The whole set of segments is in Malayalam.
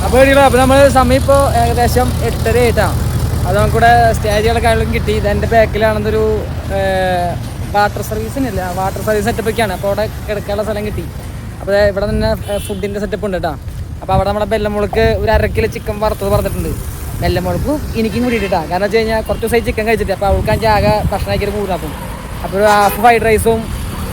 അപ്പോൾ നമ്മൾ സമയം ഇപ്പോൾ ഏകദേശം 8:30 ആയിട്ടാണ്. അത് നമുക്കിവിടെ സ്റ്റേജുകളൊക്കെ ആണെങ്കിലും കിട്ടി. ഇതെൻ്റെ ബാക്കിലാണെന്നൊരു വാട്ടർ സർവീസിനില്ല, വാട്ടർ സർവീസ് സെറ്റപ്പൊക്കെയാണ്. അപ്പോൾ അവിടെ കിടക്കാനുള്ള സ്ഥലം കിട്ടി. അപ്പോൾ ഇവിടെ തന്നെ ഫുഡിൻ്റെ സെറ്റപ്പ് ഉണ്ട് കേട്ടോ. അപ്പോൾ അവിടെ നമ്മുടെ ബെല്ലമുളക്ക് ഒരു 1/2 കിലോ ചിക്കൻ വറുത്തത് പറഞ്ഞിട്ടുണ്ട്. ബെല്ലമുളക്കും എനിക്കും കൂടിയിട്ടാണ്. കാരണം വെച്ച് കഴിഞ്ഞാൽ കുറച്ച് ദിവസമായി ചിക്കൻ കഴിച്ചിട്ട്. അപ്പോൾ അവൾക്ക് ആകെ ഭക്ഷണം കഴിക്കൊരു മൂന്നാക്കും. അപ്പോൾ ഒരു ഹാഫ് ഫ്രൈഡ് റൈസും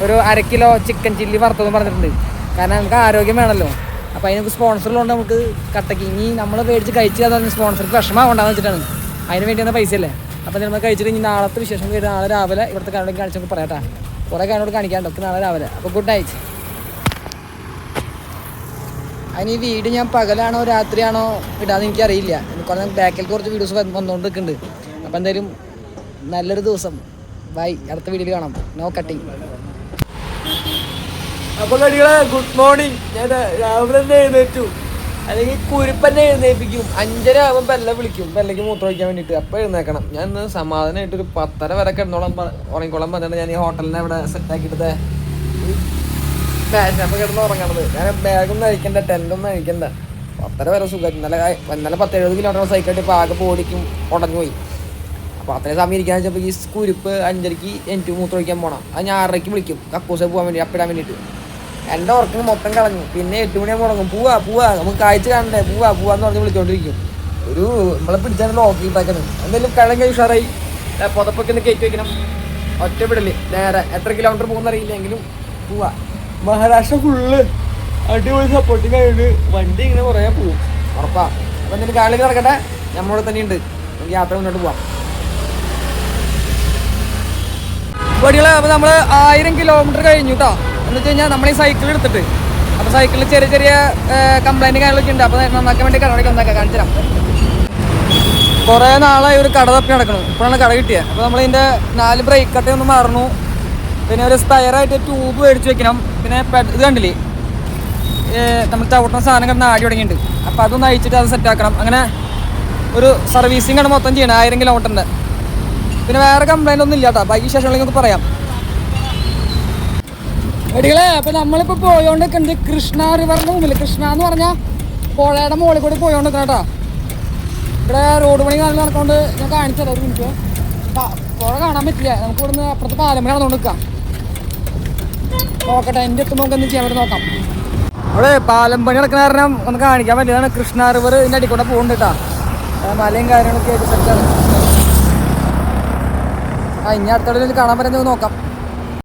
ഒരു 1/2 കിലോ ചിക്കൻ ചില്ലി വറുത്തതും പറഞ്ഞിട്ടുണ്ട്. കാരണം നമുക്ക് ആരോഗ്യം വേണമല്ലോ. അപ്പോൾ അതിന് നമുക്ക് സ്പോൺസറുള്ളതുകൊണ്ട് നമുക്ക് കട്ടക്ക് ഇനി നമ്മൾ മേടിച്ച് കഴിച്ച് അതൊന്നും സ്പോൺസർക്ക് വിഷമമാകൊണ്ടാന്ന് വെച്ചിട്ടാണ്. അതിന് വേണ്ടി വന്ന പൈസ അല്ലേ. അപ്പോൾ നമ്മൾ കഴിച്ചിട്ട് ഇനി നാളത്തെ വിശേഷം കഴിഞ്ഞ് നാളെ രാവിലെ ഇവിടുത്തെ കാര്യം കാണിച്ചൊക്കെ പറയാം. കുറേ കാര്യങ്ങളോട് കാണിക്കാണ്ടൊക്കെ നാളെ രാവിലെ. അപ്പോൾ ഗുഡ് നൈറ്റ്. അതിന് ഈ വീഡിയോ ഞാൻ പകലാണോ രാത്രിയാണോ ഇടാന്ന് എനിക്കറിയില്ല. കുറേ ബാക്കിൽ കുറച്ച് വീഡിയോസ് വന്നുകൊണ്ട് നിൽക്കുന്നുണ്ട്. അപ്പോൾ എന്തായാലും നല്ലൊരു ദിവസം. ബൈ, അടുത്ത വീഡിയോയിൽ കാണാം. No cutting. അപ്പോൾ കടികളെ ഗുഡ് മോർണിംഗ്. ഞാൻ രാവിലെ തന്നെ എഴുന്നേറ്റു, അല്ലെങ്കിൽ കുരുപ്പന്നെ എഴുന്നേൽപ്പിക്കും. 5:30 ആകുമ്പോൾ ബെല്ല വിളിക്കും, ബെല്ലയ്ക്ക് മൂത്രം ഒഴിക്കാൻ വേണ്ടിയിട്ട്. അപ്പോൾ എഴുന്നേക്കണം. ഞാൻ ഇന്ന് സമാധാനമായിട്ട് ഒരു 10:30 വരെ ഉറങ്ങിക്കോളാൻ പറഞ്ഞിട്ട് ഞാൻ ഈ ഹോട്ടലിനെ ഇവിടെ സെറ്റാക്കിയിട്ട് അപ്പോൾ കിടന്ന് ഉറങ്ങണത്. ഞാൻ ബാഗൊന്നും അഴിക്കണ്ട, ടെൻ്റൊന്നും അഴിക്കണ്ട. 10:30 വരെ സുഖം. ഇന്നലെ 10-70 കിലോമീറ്റർ സൈക്കിളിട്ട് ഇപ്പോൾ ആകെ ബോഡിക്കും ഉടഞ്ഞു പോയി. അപ്പോൾ അത്രയും സമയം ഇരിക്കാന്ന് വെച്ചപ്പോൾ ഈ കുരുപ്പ് 5:30 എനിക്ക് മൂത്രം ഒഴിക്കാൻ പോകണം. അത് ഞാൻ 6:30 വിളിക്കും കക്കൂസ പോകാൻ വേണ്ടി, അപ്പിടാൻ വേണ്ടിയിട്ട്. എൻ്റെ ഉറക്കം മൊത്തം കളഞ്ഞു. പിന്നെ 8 മണിയാകുമ്പോൾ തുടങ്ങും, പോവാ നമുക്ക് കാഴ്ച കാണണ്ടേ, പോവാന്ന് പറഞ്ഞ് വിളിച്ചോണ്ടിരിക്കും. ഒരു നമ്മളെ പിടിച്ചാൽ നോക്കിയിട്ടാക്കുന്നത്. എന്തെങ്കിലും കിഴങ്ങ് ഉഷാറായി പുതപ്പൊക്കെ ഒന്ന് കയറ്റി വയ്ക്കണം. ഒറ്റ വിടല് നേരെ എത്ര കിലോമീറ്റർ പോകുന്നറിയില്ലെങ്കിലും പോവാ. മഹാരാഷ്ട്ര ഫുള്ള് അടിപൊളി സപ്പോർട്ടിങ് ആയിട്ട് വണ്ടി ഇങ്ങനെ കുറേ പോവും ഉറപ്പാ. അപ്പം എന്തെങ്കിലും കാളിൽ നടക്കട്ടെ, നമ്മളിവിടെ തന്നെയുണ്ട്. നമുക്ക് യാത്ര മുന്നോട്ട് പോവാം. വടികളെ അപ്പോൾ നമ്മൾ 1000 കിലോമീറ്റർ കഴിഞ്ഞു കേട്ടോ. എന്ന് വെച്ച് കഴിഞ്ഞാൽ നമ്മൾ ഈ സൈക്കിൾ എടുത്തിട്ട്, അപ്പോൾ സൈക്കിളിൽ ചെറിയ ചെറിയ കംപ്ലൈൻറ്റ് കാര്യങ്ങളൊക്കെ ഉണ്ട്. അപ്പോൾ നന്നാക്കാൻ വേണ്ടി കടയിലേക്ക് ഒന്നാക്കാം, കാണിച്ചു തരാം. കുറേ നാളായി ഒരു കട തപ്പി നടക്കണം. ഇപ്പോഴാണ് കട കിട്ടിയത്. അപ്പോൾ നമ്മളിതിൻ്റെ 4 ബ്രേക്ക് കട്ട ഒന്ന് മറന്നു. പിന്നെ ഒരു സ്പയറായിട്ട് ട്യൂബ് മേടിച്ച് വെക്കണം. പിന്നെ ഇത് കണ്ടില്ലേ, നമ്മൾ ചവിട്ടുന്ന സാധനം കിടന്ന് ആടി തുടങ്ങിയിട്ടുണ്ട്. അപ്പോൾ അതൊന്ന് അയച്ചിട്ട് അത് സെറ്റാക്കണം. അങ്ങനെ ഒരു സർവീസിങ് ആണ് മൊത്തം ചെയ്യണം 1000 കിലോമീറ്ററിൻ്റെ. പിന്നെ വേറെ കംപ്ലൈൻ്റ് ഒന്നും ഇല്ല കേട്ടോ. ബാക്കി ശേഷങ്ങളിലേക്ക് പറയാം. എടികളെ അപ്പോൾ നമ്മളിപ്പോൾ പോയോണ്ടിരിക്കുന്നത് കൃഷ്ണ റിവറിൻ്റെ മുമ്പിൽ. കൃഷ്ണ എന്ന് പറഞ്ഞാൽ പുഴയുടെ മുകളിൽ കൂടി പോയോണ്ടിരിക്കണം കേട്ടോ. ഇവിടെ റോഡ് പണി കാര്യം നടക്കൊണ്ട് ഞാൻ കാണിച്ചു തരാം. ഒരു മിനിറ്റ്. പുഴ കാണാൻ പറ്റില്ല, നമുക്ക് ഇവിടുന്ന് അപ്പുറത്ത് പാലം നടന്നുകൊണ്ട് നിൽക്കാം. നോക്കട്ടെ, എൻ്റെ എത്തുമ്പോൾ നമുക്ക് എന്ത് ചെയ്യാൻ വേണ്ടി നോക്കാം. അവിടെ പാലം പണി നടക്കുന്ന കാരണം ഒന്ന് കാണിക്കാൻ പറ്റിയതാണ്. കൃഷ്ണ റിവർ ഇതിൻ്റെ അടിക്കൂടെ പോകുന്നുണ്ട് കേട്ടോ. മലയും കാര്യങ്ങളൊക്കെ ആയിട്ട് സെറ്റാണ്. ഇനി അടുത്തോടെ കാണാൻ പറ്റുന്നത് നോക്കാം.